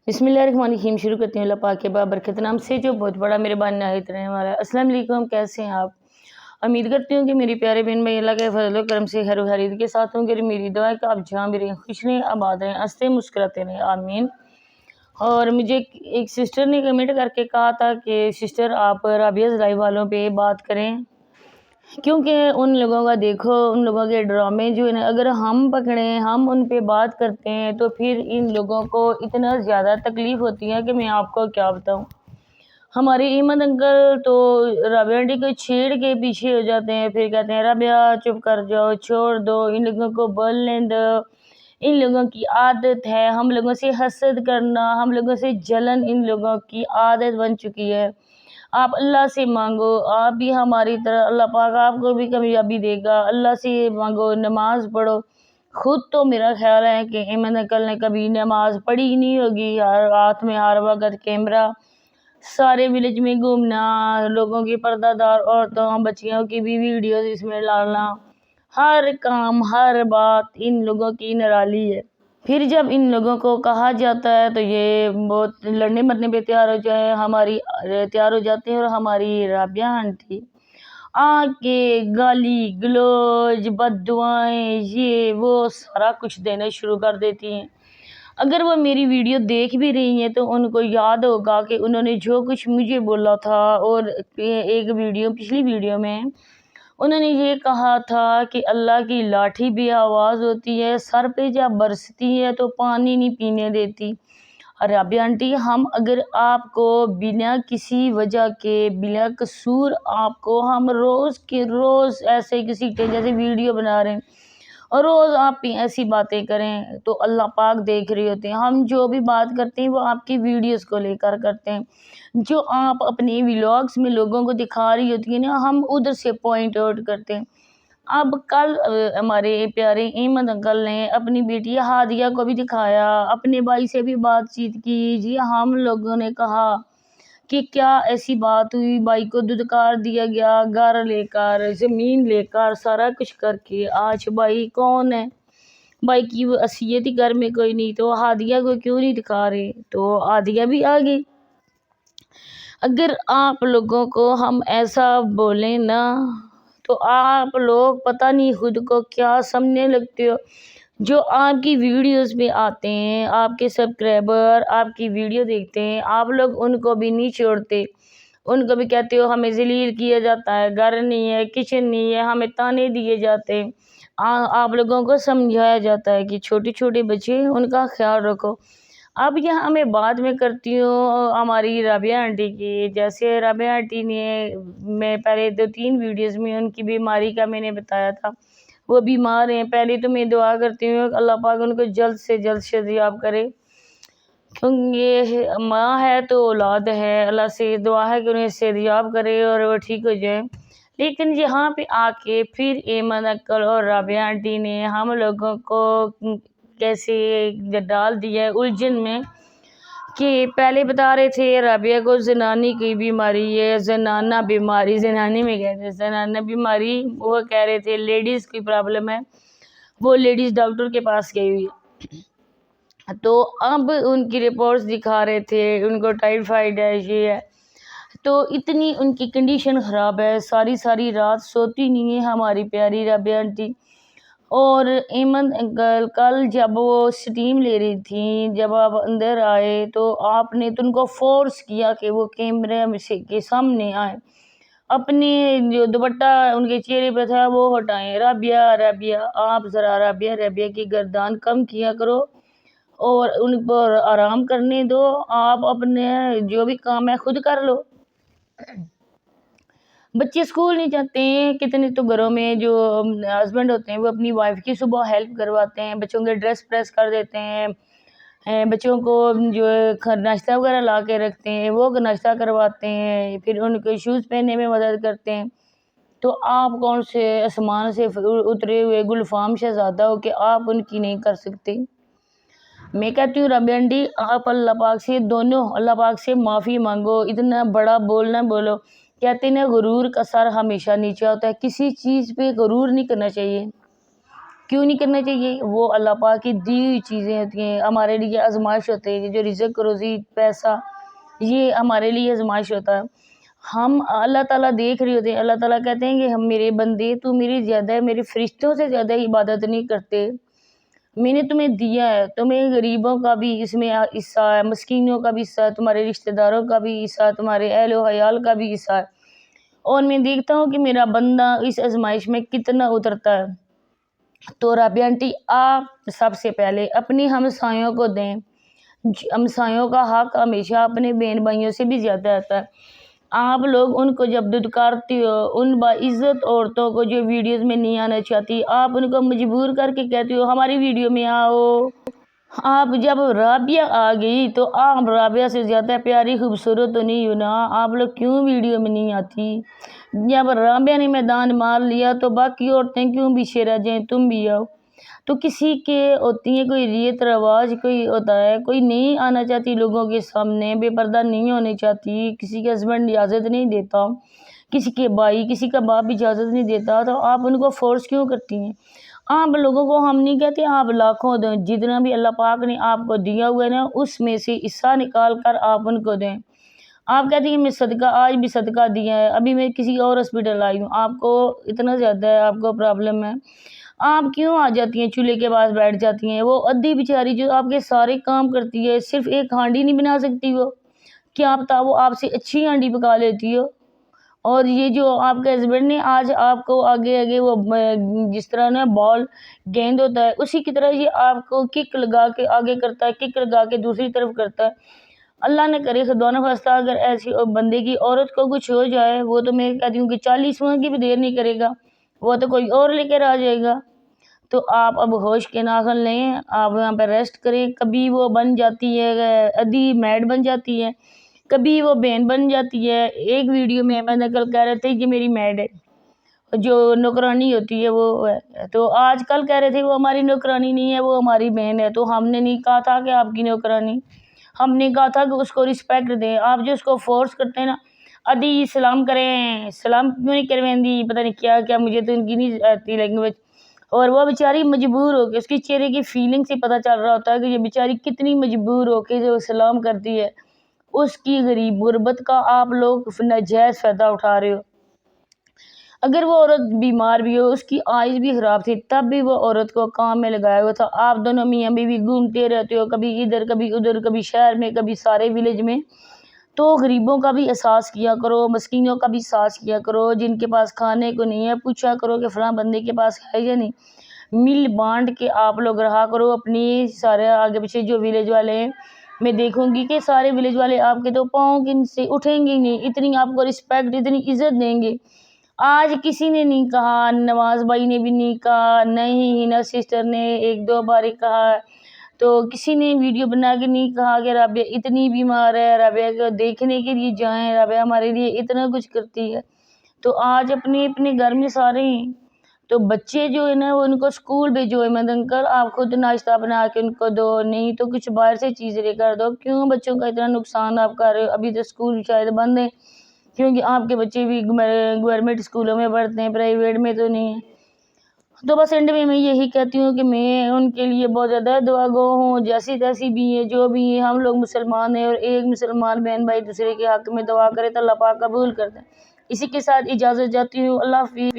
बिस्मिल्लाहिर्रहमानिर्रहीम। शुरू करती हूँ अल्लाह पाक के बाबरकत नाम से जो बहुत बड़ा मेहरबान नहायत रहने वाला है। अस्सलाम वालेकुम, कैसे हैं आप? उम्मीद करती हूँ कि मेरी प्यारे बहन भाई अल्लाह के फजल करम से हर हरीद के साथ होंगे। मेरी दुआ है कि आप जहाँ भी रहें खुश रहें, आबाद रहें, हंसते मुस्कुराते रहें, आमीन। और मुझे एक सिस्टर ने कमेंट करके कहा था कि सिस्टर आप राबिया लाइव वालों पे बात करें, क्योंकि उन लोगों का देखो, उन लोगों के ड्रामे जो है ना, अगर हम पकड़ें, हम उन पे बात करते हैं तो फिर इन लोगों को इतना ज़्यादा तकलीफ़ होती है कि मैं आपको क्या बताऊं। हमारे ईमन अंकल तो राबिया आंटी को छेड़ के पीछे हो जाते हैं, फिर कहते हैं राबिया चुप कर जाओ, छोड़ दो, इन लोगों को बोलने दो, इन लोगों की आदत है, हम लोगों से हसद करना, हम लोगों से जलन इन लोगों की आदत बन चुकी है। आप अल्लाह से मांगो, आप भी हमारी तरह, अल्लाह पाक आपको भी कामयाबी देगा। अल्लाह से मांगो, नमाज पढ़ो। खुद तो मेरा ख्याल है कि ईमन अंकल ने कभी नमाज पढ़ी ही नहीं होगी। हर हाथ में हर वक्त कैमरा, सारे विलेज में घूमना, लोगों की पर्दादार औरतों बच्चियों की भी वीडियोस इसमें डालना, हर काम हर बात इन लोगों की निराली है। फिर जब इन लोगों को कहा जाता है तो ये बहुत लड़ने मरने पे तैयार हो जाते हैं। और हमारी राबिया आंटी आके गाली गलौज बद्दुआएं ये वो सारा कुछ देना शुरू कर देती हैं। अगर वो मेरी वीडियो देख भी रही हैं तो उनको याद होगा कि उन्होंने जो कुछ मुझे बोला था, और एक वीडियो पिछली वीडियो में उन्होंने ये कहा था कि अल्लाह की लाठी भी आवाज़ होती है, सर पे जब बरसती है तो पानी नहीं पीने देती। राबिया आंटी, हम अगर आपको बिना किसी वजह के, बिना कसूर आपको हम रोज़ के रोज़ ऐसे किसी के जैसे वीडियो बना रहे हैं और रोज़ आप भी ऐसी बातें करें तो अल्लाह पाक देख रहे होते हैं। हम जो भी बात करते हैं वो आपकी वीडियोस को लेकर करते हैं। जो आप अपने व्लॉग्स में लोगों को दिखा रही होती है ना, हम उधर से पॉइंट आउट करते हैं। अब कल हमारे प्यारे ईमन अंकल ने अपनी बेटी हादिया को भी दिखाया, अपने भाई से भी बातचीत की। जी, हम लोगों ने कहा कि क्या ऐसी बात हुई, भाई को धुतकार दिया गया, घर लेकर ज़मीन लेकर सारा कुछ करके। आज भाई कौन है? भाई की वो असलियत ही घर में कोई नहीं, तो हादिया को क्यों नहीं दिखा रहे? तो हादिया भी आ गई। अगर आप लोगों को हम ऐसा बोलें ना तो आप लोग पता नहीं खुद को क्या समझने लगते हो। जो आपकी वीडियोस पे आते हैं, आपके सब्सक्राइबर आपकी वीडियो देखते हैं, आप लोग उनको भी नहीं छोड़ते। उनको भी कहते हो हमें जलील किया जाता है, घर नहीं है, किचन नहीं है, हमें ताने दिए जाते हैं। आप लोगों को समझाया जाता है कि छोटे छोटे बच्चे उनका ख्याल रखो। अब यहाँ मैं बाद में करती हूँ हमारी राबिया आंटी की। जैसे राबिया आंटी ने, मैं पहले 2-3 वीडियोस में उनकी बीमारी का मैंने बताया था, वो बीमार हैं। पहले तो मैं दुआ करती हूँ अल्लाह पाक उनको जल्द से जल्द सेहतयाब करे, क्योंकि माँ है तो औलाद है। अल्लाह से दुआ है कि उन्हें सेहतयाब करे और वो ठीक हो जाए। लेकिन यहाँ पे आके फिर ईमन अंकल और राबिया आंटी ने हम लोगों को कैसे डाल दिया है उलझन में कि पहले बता रहे थे राबिया को जनानी की बीमारी है, जनाना बीमारी, जनानी में कहते हैं जनाना बीमारी, वो कह रहे थे लेडीज़ की प्रॉब्लम है, वो लेडीज़ डॉक्टर के पास गई हुई है। तो अब उनकी रिपोर्ट्स दिखा रहे थे उनको टाइफाइड है, ये है। तो इतनी उनकी कंडीशन ख़राब है, सारी सारी रात सोती नहीं है हमारी प्यारी राबिया आंटी। और ईमन अंकल कल जब वो स्टीम ले रही थी, जब आप अंदर आए तो आपने तो उनको फोर्स किया कि वो कैमरे से के सामने आए, अपने जो दुपट्टा उनके चेहरे पे था वो हटाएं। राबिया राबिया, आप ज़रा राबिया राबिया की गर्दान कम किया करो और उन पर आराम करने दो। आप अपने जो भी काम है खुद कर लो। बच्चे स्कूल नहीं जाते हैं, कितने तो घरों में जो हस्बैंड होते हैं वो अपनी वाइफ की सुबह हेल्प करवाते हैं, बच्चों के ड्रेस प्रेस कर देते हैं, बच्चों को जो नाश्ता वगैरह ला के रखते हैं वो नाश्ता करवाते हैं, फिर उनको शूज़ पहनने में मदद करते हैं। तो आप कौन से आसमान से उतरे हुए गुलफाम शहजादा हो कि आप उनकी नहीं कर सकते? मैं कहती हूँ राबिया आंटी, आप अल्लाह पाक से दोनों अल्लाह पाक से माफ़ी मांगो, इतना बड़ा बोल ना बोलो। कहते हैं ना गुरूर का सर हमेशा नीचे होता है, किसी चीज़ पे गुरूर नहीं करना चाहिए। کیوں نہیں کرنا چاہیے؟ وہ اللہ پاک کی دی ہوئی چیزیں ہوتی ہیں، ہمارے لیے آزمائش ہوتے ہیں، جو رزق روزی پیسہ یہ ہمارے لیے آزمائش ہوتا ہے۔ ہم اللہ تعالیٰ دیکھ رہے ہوتے ہیں، اللہ تعالیٰ کہتے ہیں کہ ہم میرے بندے تو میری زیادہ میرے فرشتوں سے زیادہ عبادت نہیں کرتے، میں نے تمہیں دیا ہے، تمہیں غریبوں کا بھی اس میں حصہ ہے، مسکینوں کا بھی حصہ ہے، تمہارے رشتہ داروں کا بھی حصہ ہے، تمہارے اہل و عیال کا بھی حصہ ہے، اور میں دیکھتا ہوں کہ میرا بندہ اس آزمائش میں کتنا اترتا ہے۔ تو رابعہ آنٹی آپ سب سے پہلے اپنے ہمسایوں کو دیں، ہمسایوں کا حق ہمیشہ اپنے بہن بھائیوں سے بھی زیادہ آتا ہے۔ آپ لوگ ان کو جب دھتکارتے ہو، ان باعزت عورتوں کو جو ویڈیوز میں نہیں آنا چاہتی، آپ ان کو مجبور کر کے کہتے ہو ہماری ویڈیو میں آؤ۔ آپ جب رابعہ آ گئی تو آپ رابعہ سے زیادہ پیاری خوبصورت تو نہیں ہو نا، آپ لوگ کیوں ویڈیو میں نہیں آتی؟ جب رابعہ نے میدان مار لیا تو باقی عورتیں کیوں پیچھے رہ جائیں، تم بھی آؤ۔ تو کسی کے ہوتی ہے کوئی ریت رواج، کوئی ہوتا ہے کوئی نہیں آنا چاہتی لوگوں کے سامنے، بے پردہ نہیں ہونے چاہتی، کسی کے ہسبینڈ اجازت نہیں دیتا، کسی کے بھائی کسی کا باپ اجازت نہیں دیتا، تو آپ ان کو فورس کیوں کرتی ہیں؟ آپ لوگوں کو ہم نہیں کہتے آپ لاکھوں دیں، جتنا بھی اللہ پاک نے آپ کو دیا ہوا ہے نا اس میں سے حصہ نکال کر آپ ان کو دیں۔ آپ کہتے ہیں میں صدقہ آج بھی صدقہ دیا ہے، ابھی میں کسی اور ہاسپٹل آئی ہوں، آپ کو اتنا زیادہ ہے، آپ کو پرابلم ہے، آپ کیوں آ جاتی ہیں چولہے کے پاس بیٹھ جاتی ہیں؟ وہ ادھی بیچاری جو آپ کے سارے کام کرتی ہے، صرف ایک ہانڈی نہیں بنا سکتی، وہ کیا پتا وہ آپ سے اچھی ہانڈی پکا لیتی ہو۔ اور یہ جو آپ کے ہسبینڈ نے آج آپ کو آگے آگے وہ جس طرح نا بال گیند ہوتا ہے اسی کی طرح یہ آپ کو کک لگا کے آگے کرتا ہے، کک لگا کے دوسری طرف کرتا ہے۔ اللہ نہ کرے خدا نہ خواستہ اگر ایسی بندے کی عورت کو کچھ ہو جائے، وہ تو میں کہتی ہوں کہ 40واں کی بھی دیر نہیں کرے گا، وہ تو کوئی اور لے کر آ جائے گا۔ تو آپ اب ہوش کے ناخن لیں، آپ یہاں پہ ریسٹ کریں۔ کبھی وہ بن جاتی ہے ادھی میڈ بن جاتی ہے، کبھی وہ بہن بن جاتی ہے۔ ایک ویڈیو میں کل کہہ رہے تھے کہ میری میڈ ہے، جو نوکرانی ہوتی ہے وہ ہے، تو آج کل کہہ رہے تھے وہ ہماری نوکرانی نہیں ہے، وہ ہماری بہن ہے، تو ہم نے نہیں کہا تھا کہ آپ کی نوکرانی، ہم نے کہا تھا کہ اس کو رسپیکٹ دیں۔ آپ جو اس کو فورس کرتے ہیں نا، ادھی سلام کریں، سلام کیوں نہیں کرویں دی، پتہ نہیں کیا کیا، مجھے تو ان کی نہیں آتی لینگویج۔ اور وہ بیچاری مجبور ہو کے، اس کی چہرے کی فیلنگ سے پتہ چل رہا ہوتا ہے کہ یہ بیچاری کتنی مجبور ہو کے جو سلام کرتی ہے، اس کی غریب غربت کا آپ لوگ ناجائز فائدہ اٹھا رہے ہو۔ اگر وہ عورت بیمار بھی ہو، اس کی آئز بھی خراب تھی، تب بھی وہ عورت کو کام میں لگایا ہوا تھا۔ آپ دونوں میاں بیوی گھومتے رہتے ہو، کبھی ادھر کبھی ادھر، کبھی شہر میں کبھی سارے ولیج میں۔ تو غریبوں کا بھی احساس کیا کرو، مسکینوں کا بھی احساس کیا کرو، جن کے پاس کھانے کو نہیں ہے پوچھا کرو کہ فلاں بندے کے پاس ہے یا نہیں۔ مل بانٹ کے آپ لوگ رہا کرو اپنی سارے آگے پیچھے جو ولیج والے ہیں۔ میں دیکھوں گی کہ سارے ولیج والے آپ کے تو پاؤں کن سے اٹھیں گے نہیں، اتنی آپ کو رسپیکٹ اتنی عزت دیں گے۔ آج کسی نے نہیں کہا، نواز بھائی نے بھی نہیں کہا، نہیں ہینا سسٹر نے ایک دو بار ہی کہا، تو کسی نے ویڈیو بنا کے نہیں کہا کہ رابعہ اتنی بیمار ہے، رابعہ کو دیکھنے کے لیے جائیں، رابعہ ہمارے لیے اتنا کچھ کرتی ہے۔ تو آج اپنے اپنے گھر میں سارے ہیں، تو بچے جو ہے نا وہ ان کو اسکول بھیجو، احمد انکل آپ خود ناشتہ بنا کے ان کو دو، نہیں تو کچھ باہر سے چیز لے کر دو۔ کیوں بچوں کا اتنا نقصان آپ کر رہے ہو؟ ابھی تو اسکول شاید بند ہیں، کیونکہ آپ کے بچے بھی گورنمنٹ اسکولوں میں پڑھتے ہیں، پرائیویٹ میں تو نہیں ہیں۔ تو بس اینڈ میں یہی کہتی ہوں کہ میں ان کے لیے بہت زیادہ دعا گو ہوں، جیسی تیسی بھی ہیں جو بھی ہیں، ہم لوگ مسلمان ہیں، اور ایک مسلمان بہن بھائی دوسرے کے حق میں دعا کرے تو اللہ پاک قبول کرتا ہے۔ اسی کے ساتھ اجازت چاہتی ہوں، اللہ حافظ۔